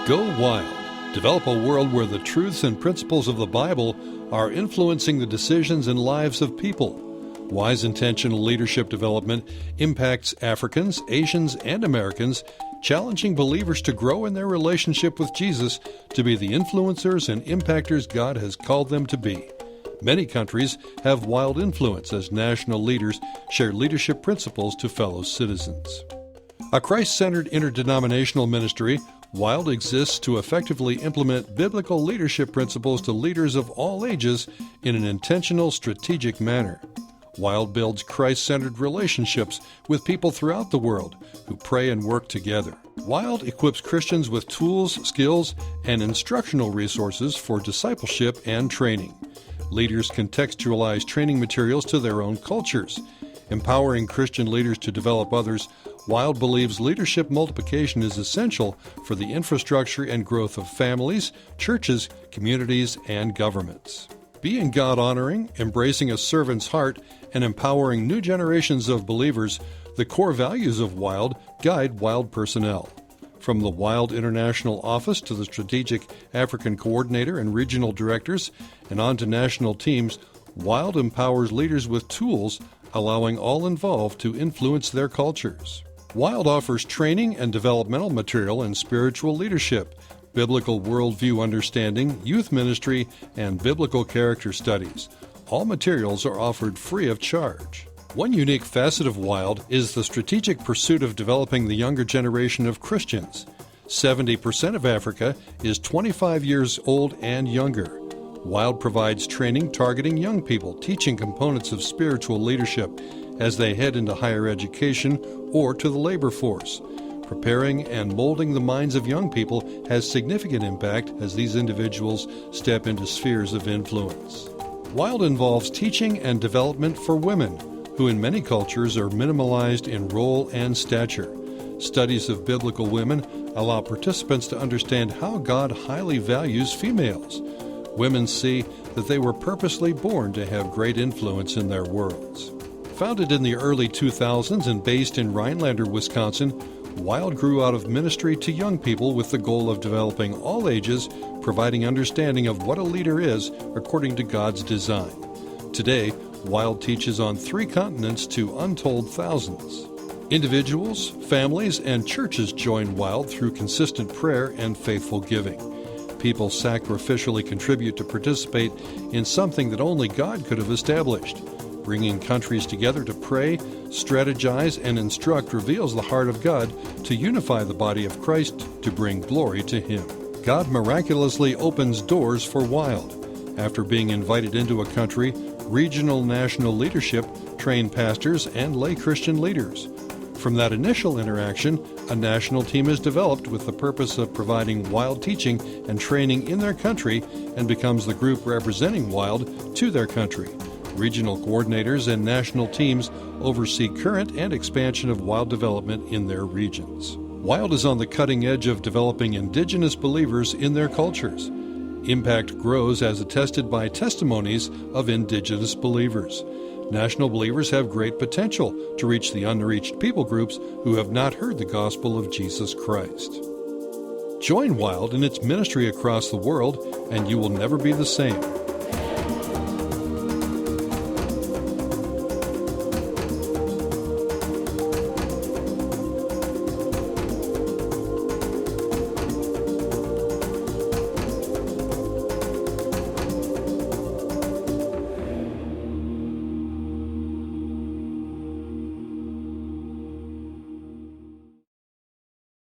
Go wild. Develop a world where the truths and principles of the Bible are influencing the decisions and lives of people. Wise intentional leadership development impacts Africans, Asians, and Americans, challenging believers to grow in their relationship with Jesus to be the influencers and impactors God has called them to be. Many countries have WILD influence as national leaders share leadership principles to fellow citizens. A Christ-centered interdenominational ministry, WILD exists to effectively implement biblical leadership principles to leaders of all ages in an intentional, strategic manner. WILD builds Christ-centered relationships with people throughout the world who pray and work together. WILD equips Christians with tools, skills, and instructional resources for discipleship and training. Leaders contextualize training materials to their own cultures. Empowering Christian leaders to develop others, WILD believes leadership multiplication is essential for the infrastructure and growth of families, churches, communities, and governments. Being God-honoring, embracing a servant's heart, and empowering new generations of believers, the core values of WILD guide WILD personnel. From the WILD International Office to the Strategic African Coordinator and Regional Directors, and on to national teams, WILD empowers leaders with tools, allowing all involved to influence their cultures. WILD offers training and developmental material in spiritual leadership, biblical worldview understanding, youth ministry, and biblical character studies. All materials are offered free of charge. One unique facet of WILD is the strategic pursuit of developing the younger generation of Christians. 70% of Africa is 25 years old and younger. WILD provides training targeting young people, teaching components of spiritual leadership as they head into higher education or to the labor force. Preparing and molding the minds of young people has significant impact as these individuals step into spheres of influence. WILD involves teaching and development for women, who in many cultures are minimalized in role and stature. Studies of biblical women allow participants to understand how God highly values females. Women see that they were purposely born to have great influence in their worlds. Founded in the early 2000s and based in Rhinelander, Wisconsin, WILD grew out of ministry to young people with the goal of developing all ages, providing understanding of what a leader is according to God's design. Today, WILD teaches on 3 continents to untold thousands. Individuals, families, and churches join WILD through consistent prayer and faithful giving. People sacrificially contribute to participate in something that only God could have established. Bringing countries together to pray, strategize, and instruct reveals the heart of God to unify the body of Christ to bring glory to Him. God miraculously opens doors for WILD. After being invited into a country, regional national leadership train pastors and lay Christian leaders. From that initial interaction, a national team is developed with the purpose of providing WILD teaching and training in their country and becomes the group representing WILD to their country. Regional coordinators and national teams oversee current and expansion of WILD development in their regions. WILD is on the cutting edge of developing indigenous believers in their cultures. Impact grows as attested by testimonies of indigenous believers. National believers have great potential to reach the unreached people groups who have not heard the gospel of Jesus Christ. Join WILD in its ministry across the world, and you will never be the same.